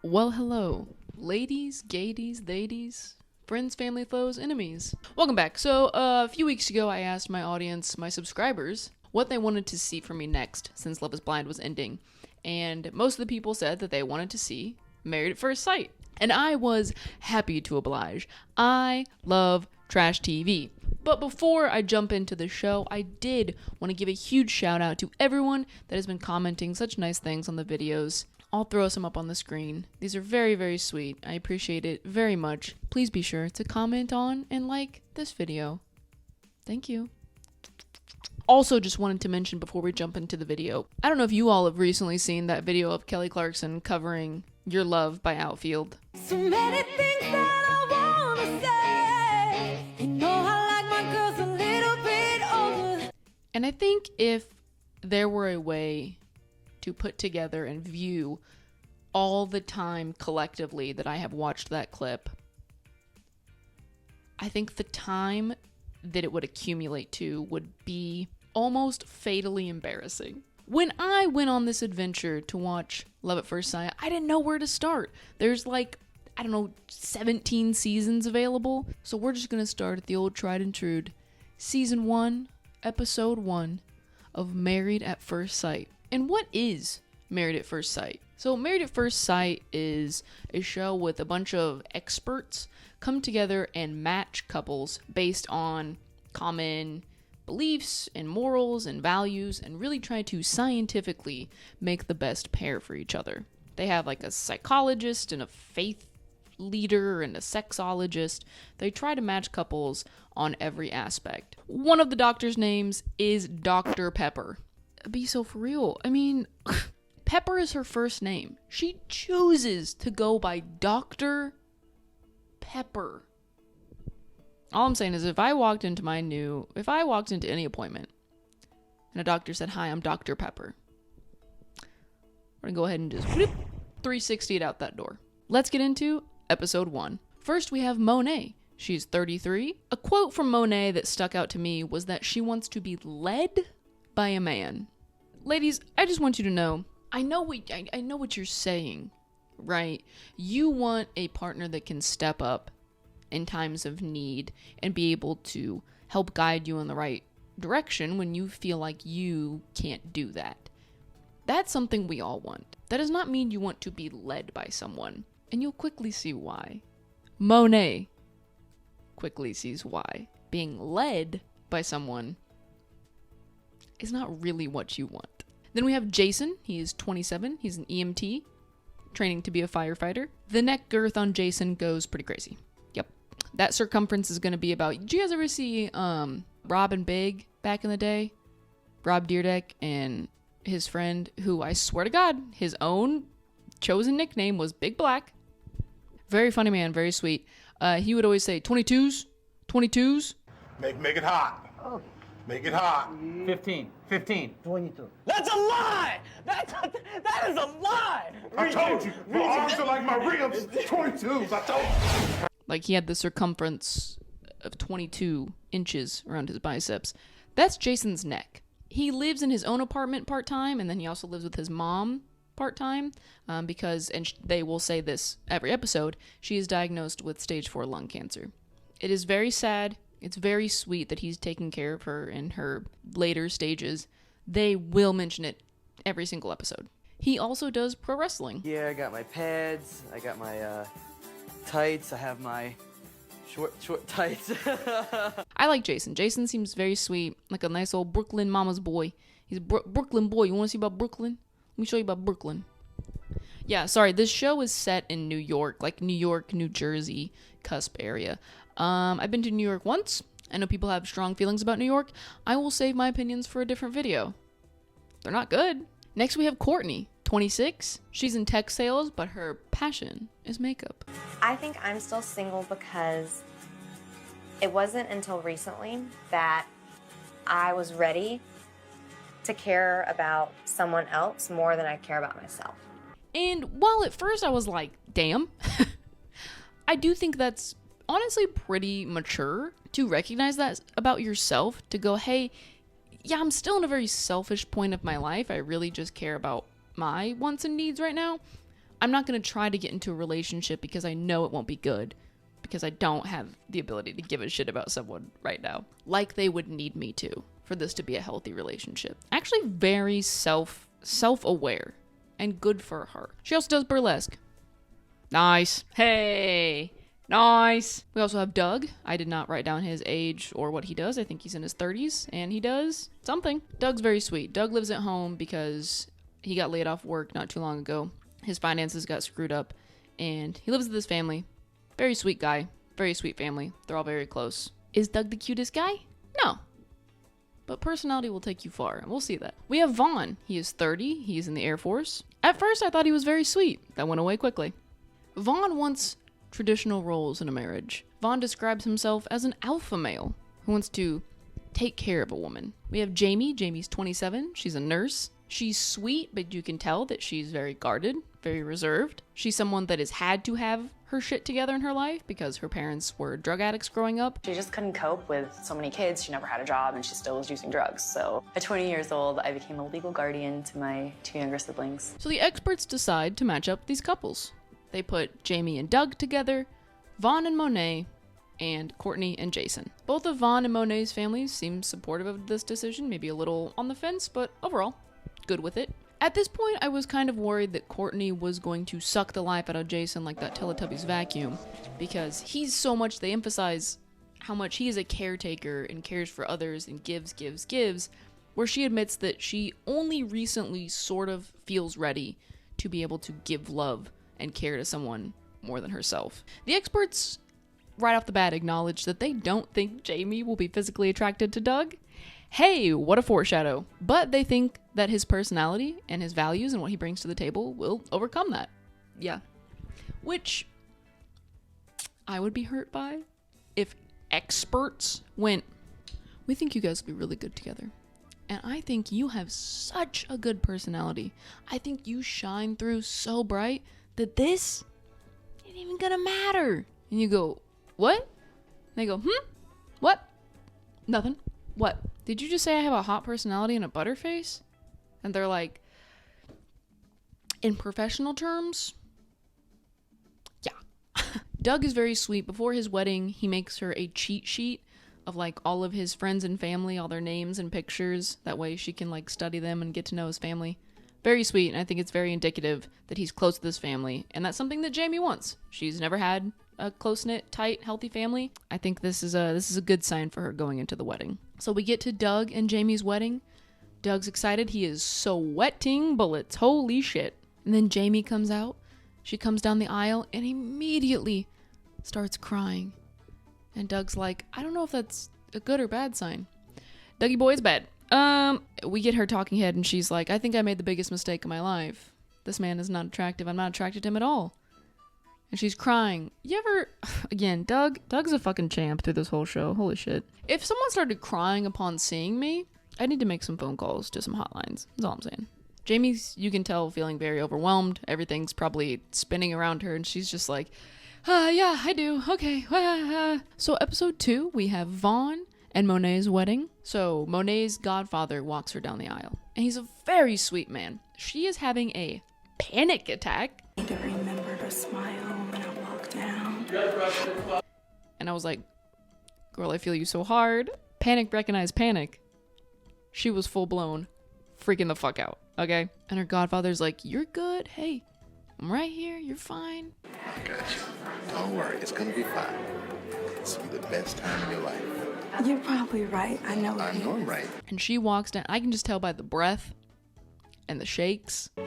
Well, hello, ladies, gaydies, theydies, friends, family, foes, enemies. Welcome back. So, a few weeks ago, I asked my audience, my subscribers, what they wanted to see from me next since Love is Blind was ending. And most of the people said that they wanted to see Married at First Sight. And I was happy to oblige. I love trash TV. But before I jump into the show, I did want to give a huge shout out to everyone that has been commenting such nice things on the videos. I'll throw some up on the screen. These are very, very sweet. I appreciate it very much. Please be sure to comment on and like this video. Thank you. Also, just wanted to mention before we jump into the video, I don't know if you all have recently seen that video of Kelly Clarkson covering Your Love by Outfield. So many things that I wanna say. You know I like my girls a little bit older. And I think if there were a way to put together and view all the time collectively that I have watched that clip, I think the time that it would accumulate to would be almost fatally embarrassing. When I went on this adventure to watch Love at First Sight, I didn't know where to start. There's 17 seasons available. So we're just gonna start at the old tried and true. Season 1, Episode 1 of Married at First Sight. And what is Married at First Sight? So Married at First Sight is a show with a bunch of experts come together and match couples based on common beliefs and morals and values and really try to scientifically make the best pair for each other. They have a psychologist and a faith leader and a sexologist. They try to match couples on every aspect. One of the doctor's names is Dr. Pepper. Be so for real. I mean, Pepper is her first name. She chooses to go by Dr. Pepper. All I'm saying is if I walked into any appointment and a doctor said, "Hi, I'm Dr. Pepper," we're gonna go ahead and just 360 it out that door. Let's get into episode 1. First, we have Monet. She's 33. A quote from Monet that stuck out to me was that she wants to be led by a man. Ladies, I just want you to know, I know what you're saying, right? You want a partner that can step up in times of need and be able to help guide you in the right direction when you feel like you can't do that. That's something we all want. That does not mean you want to be led by someone, and you'll quickly see why. Monet quickly sees why. Being led by someone is not really what you want. Then we have Jason. He is 27. He's an EMT, training to be a firefighter. The neck girth on Jason goes pretty crazy. Yep. That circumference is going to be about... Did you guys ever see Rob and Big back in the day? Rob Dyrdek and his friend, who I swear to God, his own chosen nickname was Big Black. Very funny man, very sweet. He would always say, 22s, 22s. Make it hot. Oh. Make it hot. 15. 22. That's a lie! That is a lie! I told you. My arms are like my ribs. 22s. I told you. He had the circumference of 22 inches around his biceps. That's Jason's neck. He lives in his own apartment part-time, and then he also lives with his mom part-time, because, and they will say this every episode, she is diagnosed with stage 4 lung cancer. It is very sad. It's very sweet that he's taking care of her in her later stages. They will mention it every single episode. He also does pro wrestling. Yeah, I got my pads, I got my tights, I have my short tights. I like Jason. Jason seems very sweet, like a nice old Brooklyn mama's boy. He's a Brooklyn boy. You want to see about Brooklyn? Let me show you about Brooklyn. Yeah, sorry, this show is set in New York, New Jersey cusp area. I've been to New York once. I know people have strong feelings about New York. I will save my opinions for a different video. They're not good. Next we have Courtney, 26. She's in tech sales, but her passion is makeup. I think I'm still single because it wasn't until recently that I was ready to care about someone else more than I care about myself. And while at first I was like, damn, I do think that's honestly pretty mature to recognize that about yourself, to go, hey, yeah, I'm still in a very selfish point of my life. I really just care about my wants and needs right now. I'm not going to try to get into a relationship because I know it won't be good, because I don't have the ability to give a shit about someone right now, like they would need me to for this to be a healthy relationship. Actually very self-aware and good for her. She also does burlesque. Nice. Hey, nice. We also have Doug. I did not write down his age or what he does. I think he's in his 30s and he does something. Doug's very sweet. Doug lives at home because he got laid off work not too long ago. His finances got screwed up and he lives with his family. Very sweet guy. Very sweet family. They're all very close. Is Doug the cutest guy? No. But personality will take you far, and we'll see that. We have Vaughn. He is 30. He's in the Air Force. At first, I thought he was very sweet. That went away quickly. Vaughn wants traditional roles in a marriage. Vaughn describes himself as an alpha male who wants to take care of a woman. We have Jamie. Jamie's 27. She's a nurse. She's sweet, but you can tell that she's very guarded, very reserved. She's someone that has had to have her shit together in her life because her parents were drug addicts growing up. She just couldn't cope with so many kids. She never had a job and she still was using drugs. So at 20 years old, I became a legal guardian to my 2 younger siblings. So the experts decide to match up these couples. They put Jamie and Doug together, Vaughn and Monet, and Courtney and Jason. Both of Vaughn and Monet's families seem supportive of this decision, maybe a little on the fence, but overall, good with it. At this point, I was kind of worried that Courtney was going to suck the life out of Jason like that Teletubbies vacuum, because he's so much, they emphasize how much he is a caretaker and cares for others and gives, where she admits that she only recently sort of feels ready to be able to give love and care to someone more than herself. The experts, right off the bat, acknowledge that they don't think Jamie will be physically attracted to Doug. Hey, what a foreshadow. But they think that his personality and his values and what he brings to the table will overcome that. Yeah. Which I would be hurt by if experts went, we think you guys will be really good together. And I think you have such a good personality. I think you shine through so bright that this ain't even gonna matter. And you go, what? And they go, what? Nothing. What? Did you just say I have a hot personality and a butterface? And they're like, in professional terms, yeah. Doug is very sweet. Before his wedding, he makes her a cheat sheet of like all of his friends and family, all their names and pictures. That way she can like study them and get to know his family. Very sweet, and I think it's very indicative that he's close to this family, and that's something that Jamie wants. She's never had a close-knit, tight, healthy family. I think this is a good sign for her going into the wedding. So we get to Doug and Jamie's wedding. Doug's excited. He is sweating bullets. Holy shit. And then Jamie comes out. She comes down the aisle and immediately starts crying. And Doug's like, I don't know if that's a good or bad sign. Dougie boy, it's bad. We get her talking head and she's like, I think I made the biggest mistake of my life. This man is not attractive. I'm not attracted to him at all. And she's crying. You ever... Again, Doug's a fucking champ through this whole show. Holy shit. If someone started crying upon seeing me, I need to make some phone calls to some hotlines. That's all I'm saying. Jamie's, you can tell, feeling very overwhelmed. Everything's probably spinning around her, and she's just like, yeah, I do. Okay. So episode 2, we have Vaughn and Monet's wedding. So Monet's godfather walks her down the aisle, and he's a very sweet man. She is having a panic attack. I need to remember to smile when I walk down. And I was like, girl, I feel you so hard. Panic, recognize panic. She was full blown freaking the fuck out, okay? And her godfather's like, you're good. Hey, I'm right here. You're fine. I got you. Don't worry, it's gonna be fine. This will be the best time of your life. You're probably right. I know I know I'm right. And she walks down. I can just tell by the breath and the shakes. I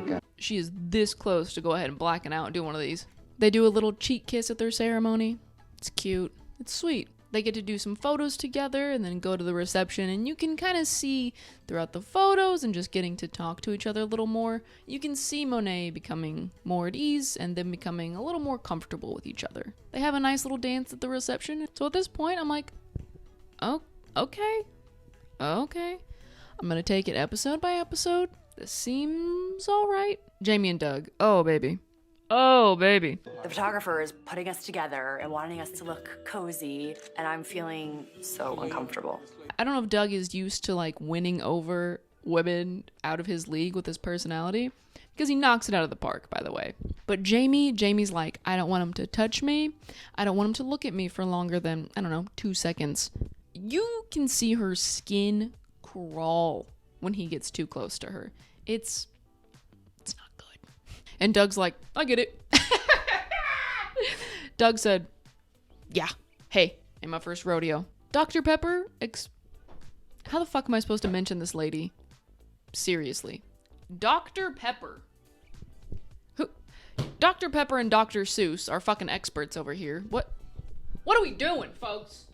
got She is this close to go ahead and blacking out and do one of these. They do a little cheek kiss at their ceremony. It's cute. It's sweet. They get to do some photos together and then go to the reception, and you can kind of see throughout the photos and just getting to talk to each other a little more, you can see Monet becoming more at ease and them becoming a little more comfortable with each other. They have a nice little dance at the reception. So at this point, I'm like, oh, okay. I'm gonna take it episode by episode. This seems alright. Jamie and Doug. Oh, baby. The photographer is putting us together and wanting us to look cozy, and I'm feeling so uncomfortable. I don't know if Doug is used to like winning over women out of his league with his personality, because he knocks it out of the park, by the way. But Jamie's like, I don't want him to touch me. I don't want him to look at me for longer than, I don't know, 2 seconds. You can see her skin crawl when he gets too close to her. It's not good. And Doug's like, I get it. Doug said, yeah, hey, ain't my first rodeo. Dr. Pepper, how the fuck am I supposed to mention this lady? Seriously. Dr. Pepper. Dr. Pepper and Dr. Seuss are fucking experts over here. What are we doing, folks?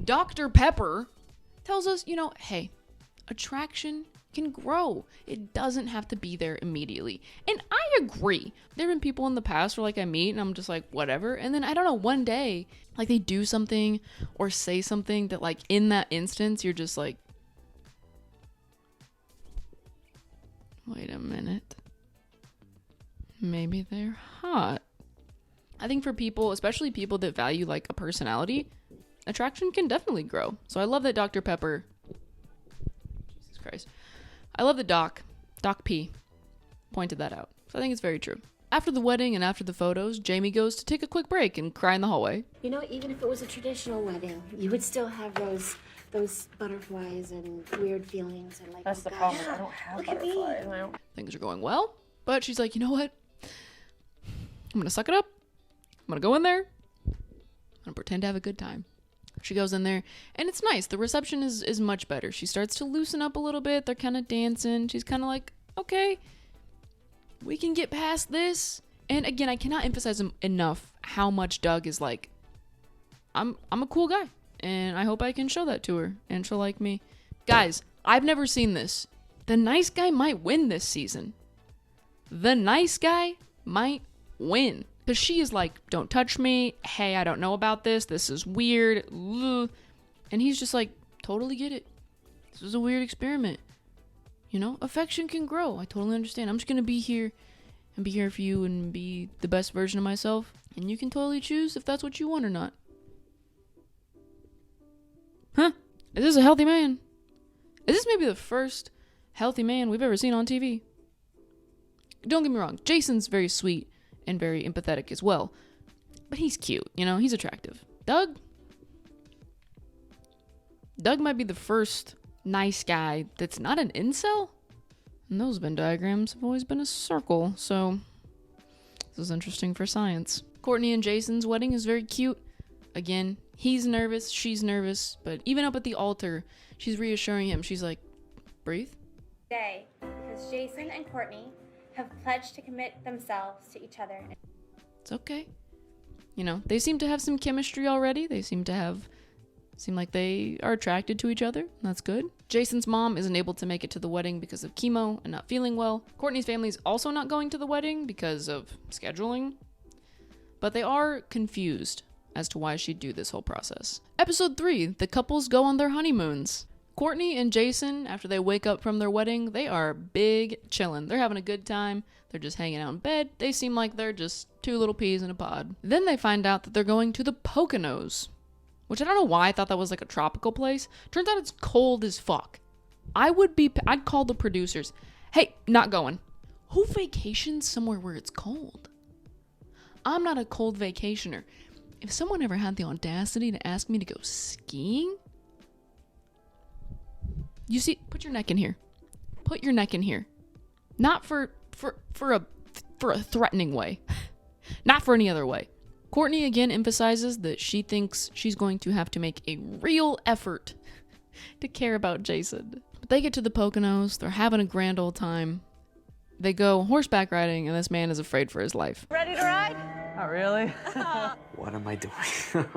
Dr. Pepper tells us, hey, attraction can grow. It doesn't have to be there immediately. And I agree. There have been people in the past where I meet and I'm just like, whatever. And then I don't know, one day, they do something or say something that in that instance, you're just like, wait a minute. Maybe they're hot. I think for people, especially people that value a personality, attraction can definitely grow. So I love that Dr. Pepper, Jesus Christ, I love that Doc P pointed that out. So I think it's very true. After the wedding and after the photos, Jamie goes to take a quick break and cry in the hallway. Even if it was a traditional wedding, you would still have those butterflies and weird feelings and That's the problem. I don't have butterflies. Things are going well, but she's like, you know what? I'm gonna suck it up. I'm gonna go in there. I'm gonna pretend to have a good time. She goes in there, and it's nice. The reception is much better. She starts to loosen up a little bit. They're kind of dancing. She's kind of like, okay, we can get past this. And again, I cannot emphasize enough how much Doug is like, I'm a cool guy, and I hope I can show that to her, and she'll like me. Guys, I've never seen this. The nice guy might win this season. The nice guy might win. Because she is like, don't touch me. Hey, I don't know about this. This is weird. Ugh. And he's just like, totally get it. This is a weird experiment. Affection can grow. I totally understand. I'm just going to be here and be here for you and be the best version of myself. And you can totally choose if that's what you want or not. Huh? Is this a healthy man? Is this maybe the first healthy man we've ever seen on TV? Don't get me wrong. Jason's very sweet and very empathetic as well. But he's cute, he's attractive. Doug might be the first nice guy that's not an incel. And those Venn diagrams have always been a circle, so this is interesting for science. Courtney and Jason's wedding is very cute. Again, he's nervous, she's nervous, but even up at the altar, she's reassuring him. She's like, breathe. Today, because Jason and Courtney have pledged to commit themselves to each other. It's okay. They seem to have some chemistry already. They seem like they are attracted to each other. That's good. Jason's mom isn't able to make it to the wedding because of chemo and not feeling well. Courtney's family is also not going to the wedding because of scheduling. But they are confused as to why she'd do this whole process. Episode 3, the couples go on their honeymoons. Courtney and Jason, after they wake up from their wedding, they are big chillin'. They're having a good time. They're just hanging out in bed. They seem like they're just 2 little peas in a pod. Then they find out that they're going to the Poconos, which I don't know why I thought that was a tropical place. Turns out it's cold as fuck. I'd call the producers. Hey, not going. Who vacations somewhere where it's cold? I'm not a cold vacationer. If someone ever had the audacity to ask me to go skiing, you see, put your neck in here. Put your neck in here. Not for a threatening way. Not for any other way. Courtney again emphasizes that she thinks she's going to have to make a real effort to care about Jason. But they get to the Poconos. They're having a grand old time. They go horseback riding, and this man is afraid for his life. Ready to ride? Not really. What am I doing?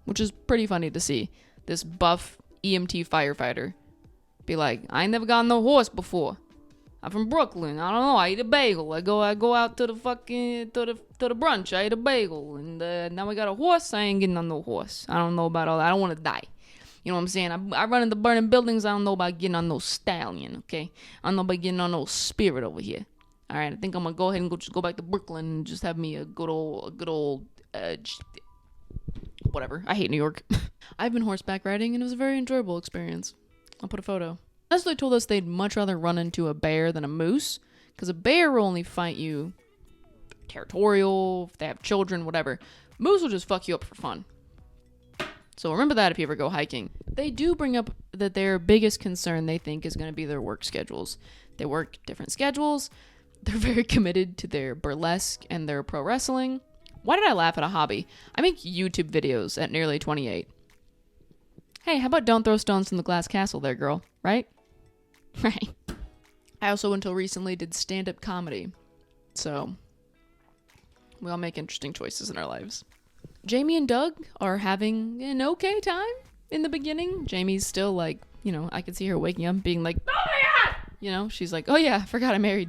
Which is pretty funny to see. This buff EMT firefighter be like, I ain't never got on no horse before. I'm from Brooklyn. I don't know. I eat a bagel. I go out to the fucking to the brunch. I eat a bagel, and now I got a horse. I ain't getting on no horse. I don't know about all that. I don't want to die. You know what I'm saying? I run into burning buildings. I don't know about getting on no stallion. Okay, I don't know about getting on no spirit over here. All right, I think I'm gonna go ahead and go back to Brooklyn and just have me a good old whatever. I hate New York. I've been horseback riding, and it was a very enjoyable experience. I'll put a photo. That's what they told us they'd much rather run into a bear than a moose, because a bear will only fight you territorial, if they have children, whatever. Moose will just fuck you up for fun. So remember that if you ever go hiking. They do bring up that their biggest concern they think is going to be their work schedules. They work different schedules. They're very committed to their burlesque and their pro wrestling. Why did I laugh at a hobby? I make YouTube videos at nearly 28. Hey, how about don't throw stones from the glass castle there, girl? Right? Right. I also, until recently, did stand-up comedy. So, we all make interesting choices in our lives. Jamie and Doug are having an okay time in the beginning. Jamie's still like, you know, I could see her waking up being like, oh my God! You know, she's like, oh yeah, I forgot I married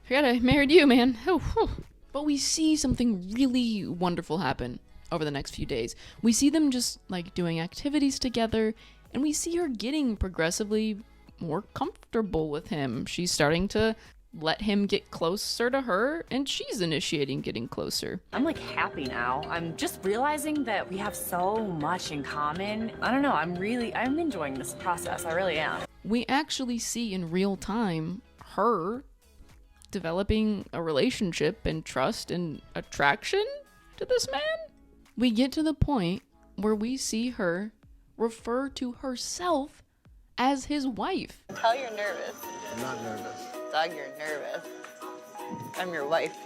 you, man. Oh, whew. But we see something really wonderful happen over the next few days. We see them just like doing activities together, and we see her getting progressively more comfortable with him. She's starting to let him get closer to her, and she's initiating getting closer. I'm like happy now. I'm just realizing that we have so much in common. I don't know, I'm enjoying this process. I really am. We actually see in real time her developing a relationship and trust and attraction to this man. We get to the point where we see her refer to herself as his wife. Tell you're nervous. I'm not nervous. Doug, you're nervous. I'm your wife.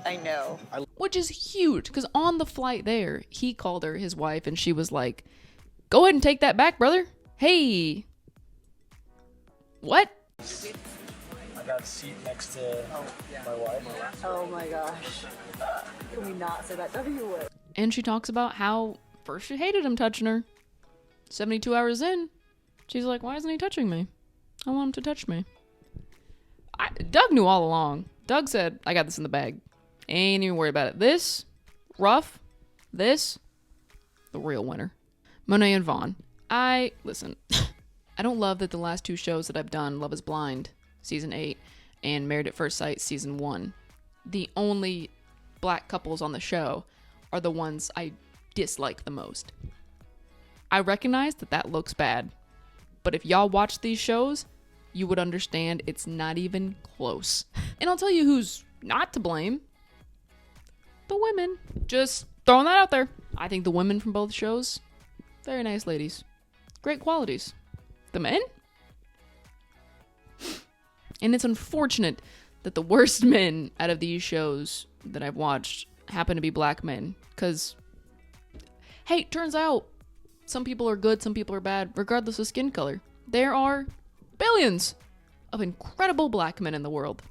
I know. Which is huge, because on the flight there, he called her his wife, and she was like, go ahead and take that back, brother. Hey. What? I got a seat next to my wife. Oh my gosh. Can we not say that? W would. And she talks about how first she hated him touching her. 72 hours in, she's like, why isn't he touching me? I want him to touch me. Doug knew all along. Doug said, I got this in the bag. Ain't even worried about it. This, rough. This, the real winner. Monet and Vaughn. Listen, I don't love that the last two shows that I've done, Love is Blind, Season 8, and Married at First Sight, Season 1, the only black couples on the show are the ones I dislike the most. I recognize that that looks bad, but if y'all watch these shows, you would understand it's not even close. And I'll tell you who's not to blame. The women. Just throwing that out there. I think the women from both shows, very nice ladies. Great qualities. The men? And it's unfortunate that the worst men out of these shows that I've watched happen to be black men. Because, hey, turns out some people are good, some people are bad, regardless of skin color. There are billions of incredible black men in the world.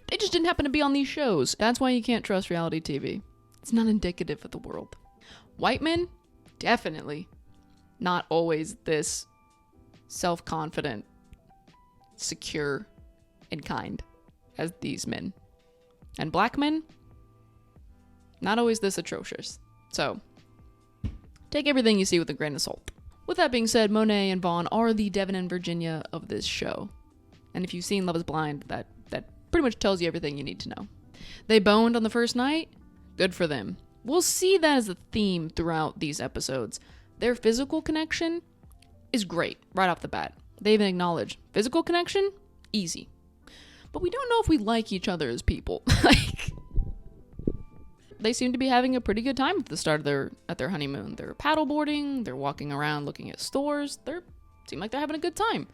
They just didn't happen to be on these shows. That's why you can't trust reality TV. It's not indicative of the world. White men, definitely not always this self-confident, secure, and kind as these men. And black men, not always this atrocious. So, take everything you see with a grain of salt. With that being said, Monet and Vaughn are the Devin and Virginia of this show. And if you've seen Love is Blind, that pretty much tells you everything you need to know. They boned on the first night. Good for them. We'll see that as a theme throughout these episodes. Their physical connection is great right off the bat. They even acknowledge physical connection, easy. But we don't know if we like each other as people. Like, they seem to be having a pretty good time at the start of their honeymoon. They're paddleboarding, they're walking around looking at stores. Seem like they're having a good time.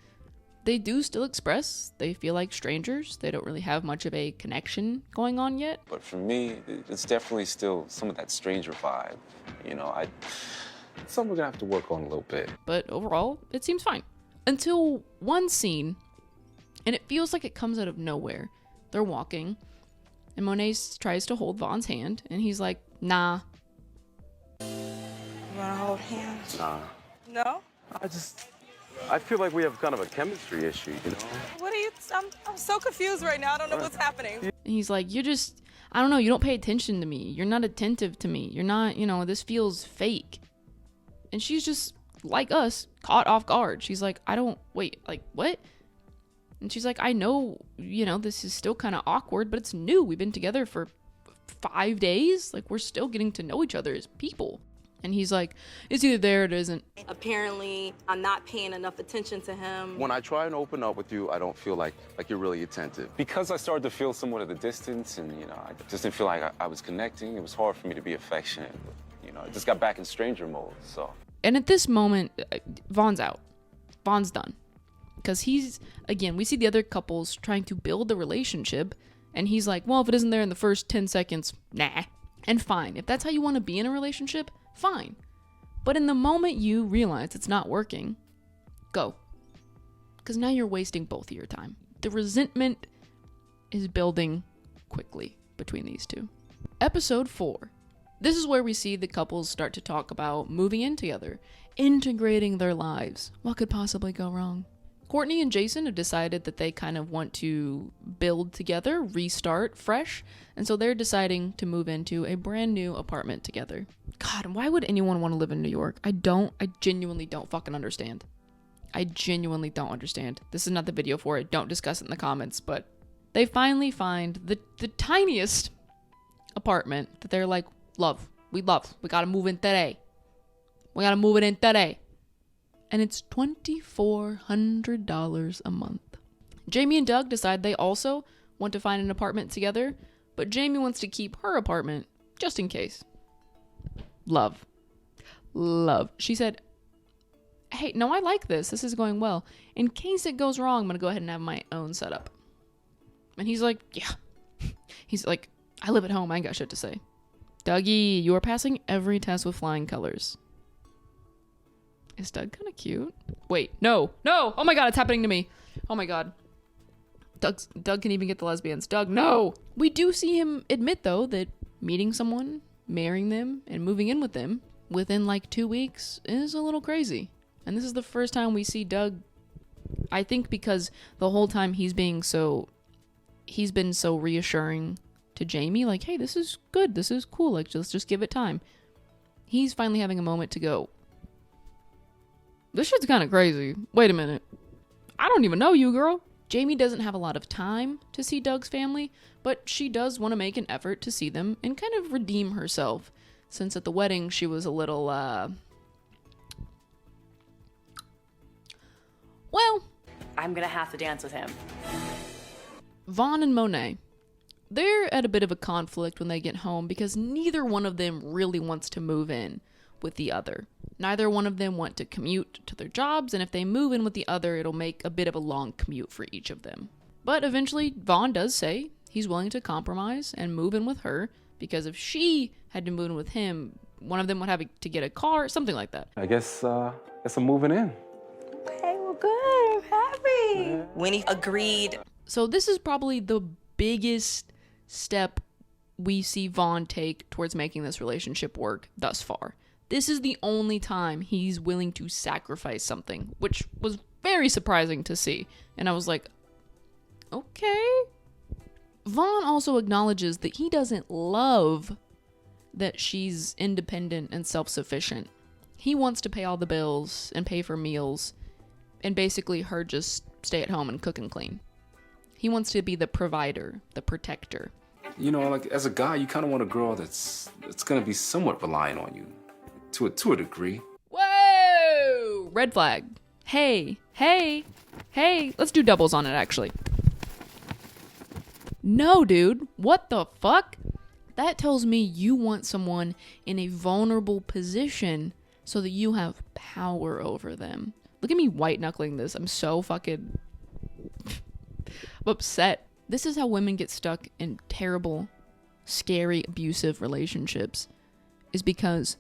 They do still express they feel like strangers. They don't really have much of a connection going on yet. But for me, it's definitely still some of that stranger vibe. You know, something we're gonna have to work on a little bit. But overall, it seems fine. Until one scene, and it feels like it comes out of nowhere. They're walking, and Monet tries to hold Vaughn's hand, and he's like, nah. You wanna hold hands? Nah. No? I feel like we have kind of a chemistry issue, you know? What are you? I'm so confused right now. I don't know what's happening. And he's like, you don't pay attention to me. You're not attentive to me. You're not, this feels fake. And she's just, like us, caught off guard. She's like, like, what? And she's like, I know, this is still kind of awkward, but it's new. We've been together for 5 days. Like, we're still getting to know each other as people. And he's like, it's either there or it isn't. Apparently, I'm not paying enough attention to him. When I try and open up with you, I don't feel like you're really attentive. Because I started to feel somewhat of the distance and, I just didn't feel like I was connecting. It was hard for me to be affectionate. I just got back in stranger mode, so. And at this moment, Vaughn's out. Vaughn's done. Because again, we see the other couples trying to build the relationship. And he's like, well, if it isn't there in the first 10 seconds, nah. And fine. If that's how you want to be in a relationship, fine. But in the moment you realize it's not working, go. Because now you're wasting both of your time. The resentment is building quickly between these two. Episode 4. This is where we see the couples start to talk about moving in together, integrating their lives. What could possibly go wrong? Courtney and Jason have decided that they kind of want to build together, restart fresh, and so they're deciding to move into a brand new apartment together. God, why would anyone want to live in New York? I genuinely don't fucking understand. I genuinely don't understand. This is not the video for it. Don't discuss it in the comments, but they finally find the tiniest apartment that they're like, we gotta move in today. We gotta move it in today. And it's $2,400 a month. Jamie and Doug decide they also want to find an apartment together, but Jamie wants to keep her apartment just in case. Love. She said, hey, no, I like this. This is going well. In case it goes wrong, I'm going to go ahead and have my own setup. And he's like, yeah. He's like, I live at home. I ain't got shit to say. Dougie, you are passing every test with flying colors. Is Doug kind of cute? Wait, no. Oh my God, it's happening to me. Oh my God. Doug can even get the lesbians. Doug, no. We do see him admit, though, that meeting someone, marrying them, and moving in with them within like 2 weeks is a little crazy. And this is the first time we see Doug, I think because the whole time he's been so reassuring to Jamie, like, hey, this is good. This is cool. Like, let's just give it time. He's finally having a moment to go, this shit's kind of crazy. Wait a minute. I don't even know you, girl. Jamie doesn't have a lot of time to see Doug's family, but she does want to make an effort to see them and kind of redeem herself, since at the wedding she was a little, well, I'm gonna have to dance with him. Vaughn and Monet. They're at a bit of a conflict when they get home because neither one of them really wants to move in with the other. Neither one of them want to commute to their jobs, and if they move in with the other, it'll make a bit of a long commute for each of them. But eventually, Vaughn does say he's willing to compromise and move in with her, because if she had to move in with him, one of them would have to get a car, something like that. I guess I'm moving in. Okay, well, good. I'm happy. When he agreed. So this is probably the biggest step we see Vaughn take towards making this relationship work thus far. This is the only time he's willing to sacrifice something, which was very surprising to see. And I was like, okay. Vaughn also acknowledges that he doesn't love that she's independent and self-sufficient. He wants to pay all the bills and pay for meals, and basically her just stay at home and cook and clean. He wants to be the provider, the protector. Like as a guy, you kind of want a girl that's going to be somewhat reliant on you. To a degree. Whoa! Red flag. Hey. Let's do doubles on it, actually. No, dude. What the fuck? That tells me you want someone in a vulnerable position so that you have power over them. Look at me white-knuckling this. I'm so fucking I'm upset. This is how women get stuck in terrible, scary, abusive relationships. Is because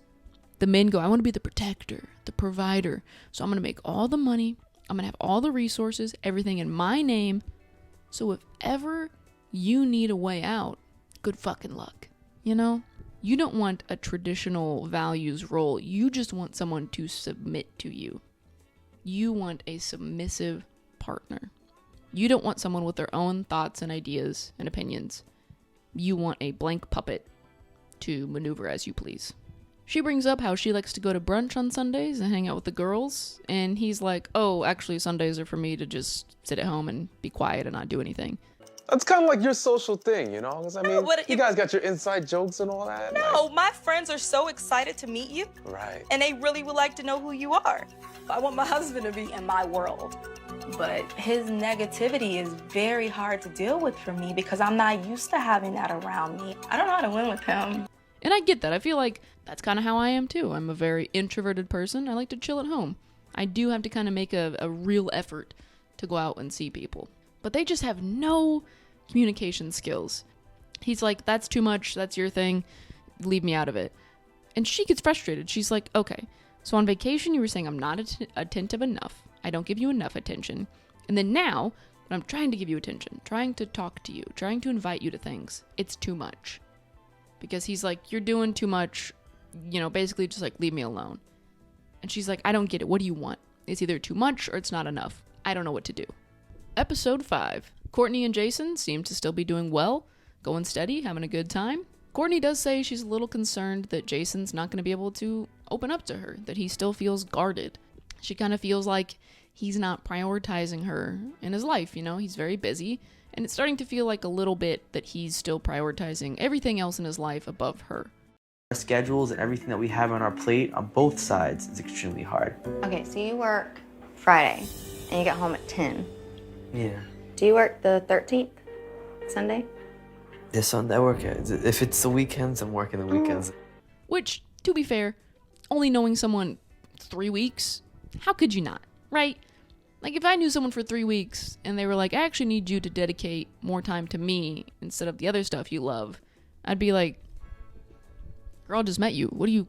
the men go, I want to be the protector, the provider. So I'm going to make all the money. I'm going to have all the resources, everything in my name. So if ever you need a way out, good fucking luck. You don't want a traditional values role. You just want someone to submit to you. You want a submissive partner. You don't want someone with their own thoughts and ideas and opinions. You want a blank puppet to maneuver as you please. She brings up how she likes to go to brunch on Sundays and hang out with the girls, and he's like, oh, actually Sundays are for me to just sit at home and be quiet and not do anything. That's kind of like your social thing, you know? Because, I mean, but you guys got your inside jokes and all that. No, my friends are so excited to meet you. Right. And they really would like to know who you are. I want my husband to be in my world. But his negativity is very hard to deal with for me because I'm not used to having that around me. I don't know how to win with him. And I get that. I feel like that's kind of how I am too. I'm a very introverted person. I like to chill at home. I do have to kind of make a real effort to go out and see people. But they just have no communication skills. He's like, that's too much. That's your thing. Leave me out of it. And she gets frustrated. She's like, okay, so on vacation you were saying I'm not attentive enough. I don't give you enough attention. And then now, when I'm trying to give you attention, trying to talk to you, trying to invite you to things, it's too much. Because he's like, you're doing too much, you know, basically just like, leave me alone. And she's like, I don't get it. What do you want? It's either too much or it's not enough. I don't know what to do. Episode 5. Courtney and Jason seem to still be doing well, going steady, having a good time. Courtney does say she's a little concerned that Jason's not going to be able to open up to her, that he still feels guarded. She kind of feels like he's not prioritizing her in his life, you know, he's very busy, and it's starting to feel like a little bit that he's still prioritizing everything else in his life above her. Our schedules and everything that we have on our plate on both sides is extremely hard. Okay, so you work Friday and you get home at 10. Yeah. Do you work the 13th, Sunday? This Sunday I work. If it's the weekends, I'm working the weekends. Which, to be fair, only knowing someone 3 weeks, how could you not, right? Like, if I knew someone for 3 weeks and they were like, I actually need you to dedicate more time to me instead of the other stuff you love, I'd be like, girl, I just met you. What do you...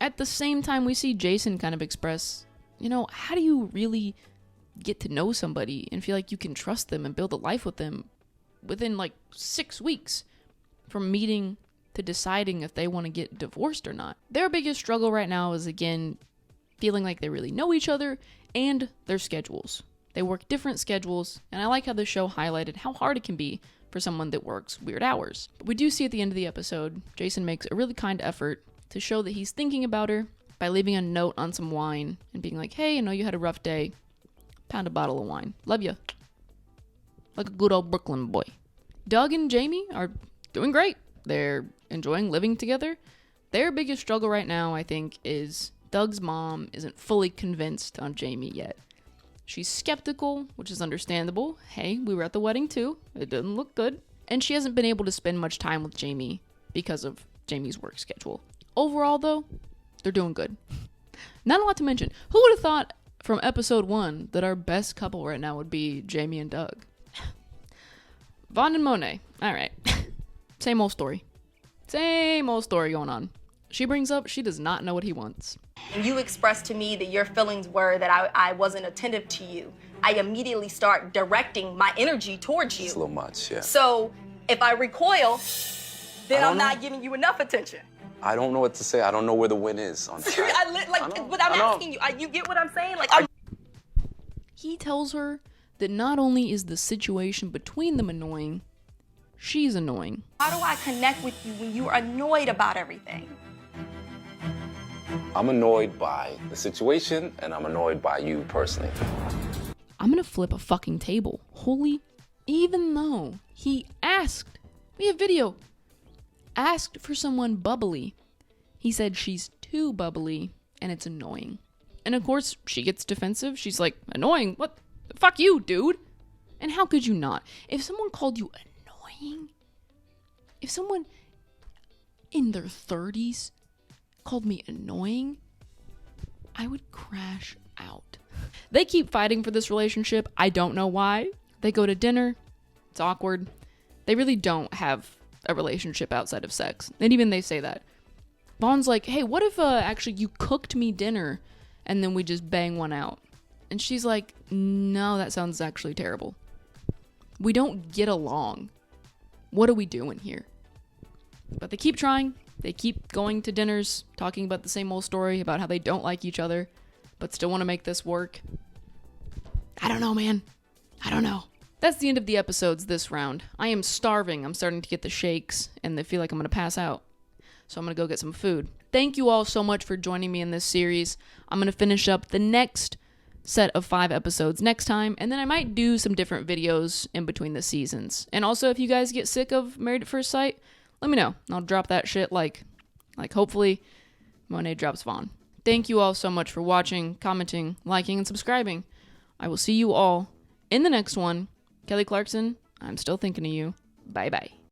At the same time, we see Jason kind of express, you know, how do you really get to know somebody and feel like you can trust them and build a life with them within like 6 weeks from meeting to deciding if they want to get divorced or not? Their biggest struggle right now is, again, feeling like they really know each other and their schedules. They work different schedules, and I like how the show highlighted how hard it can be for someone that works weird hours. But we do see at the end of the episode, Jason makes a really kind effort to show that he's thinking about her by leaving a note on some wine and being like, hey, I know you had a rough day. Pound a bottle of wine. Love you. Like a good old Brooklyn boy. Doug and Jamie are doing great. They're enjoying living together. Their biggest struggle right now, I think, is Doug's mom isn't fully convinced on Jamie yet. She's skeptical, which is understandable. Hey, we were at the wedding too. It didn't look good. And she hasn't been able to spend much time with Jamie because of Jamie's work schedule. Overall, though, they're doing good. Not a lot to mention. Who would have thought from episode 1 that our best couple right now would be Jamie and Doug? Vaughn and Monet. All right. Same old story. Same old story going on. She brings up she does not know what he wants. And you expressed to me that your feelings were that I wasn't attentive to you. I immediately start directing my energy towards you. It's a little much, yeah. So if I recoil, then I'm not giving you enough attention. I don't know what to say. I don't know where the win is on that. But I'm asking you, you get what I'm saying? Like, He tells her that not only is the situation between them annoying, she's annoying. How do I connect with you when you're annoyed about everything? I'm annoyed by the situation, and I'm annoyed by you personally. I'm gonna flip a fucking table. Holy, even though he asked, we have video, asked for someone bubbly, he said she's too bubbly and it's annoying. And of course, she gets defensive. She's like, annoying? What? Fuck you, dude. And how could you not? If someone called you annoying, if someone in their 30s called me annoying, I would crash out. They keep fighting for this relationship. I don't know why. They go to dinner. It's awkward. They really don't have a relationship outside of sex. And even they say that. Vaughn's like, hey, what if actually you cooked me dinner and then we just bang one out? And she's like, no, that sounds actually terrible. We don't get along. What are we doing here? But they keep trying. They keep going to dinners, talking about the same old story about how they don't like each other, but still want to make this work. I don't know, man. I don't know. That's the end of the episodes this round. I am starving. I'm starting to get the shakes, and I feel like I'm going to pass out. So I'm going to go get some food. Thank you all so much for joining me in this series. I'm going to finish up the next set of 5 episodes next time, and then I might do some different videos in between the seasons. And also, if you guys get sick of Married at First Sight, let me know. I'll drop that shit like hopefully Monet drops Vaughn. Thank you all so much for watching, commenting, liking, and subscribing. I will see you all in the next one. Kelly Clarkson, I'm still thinking of you. Bye-bye.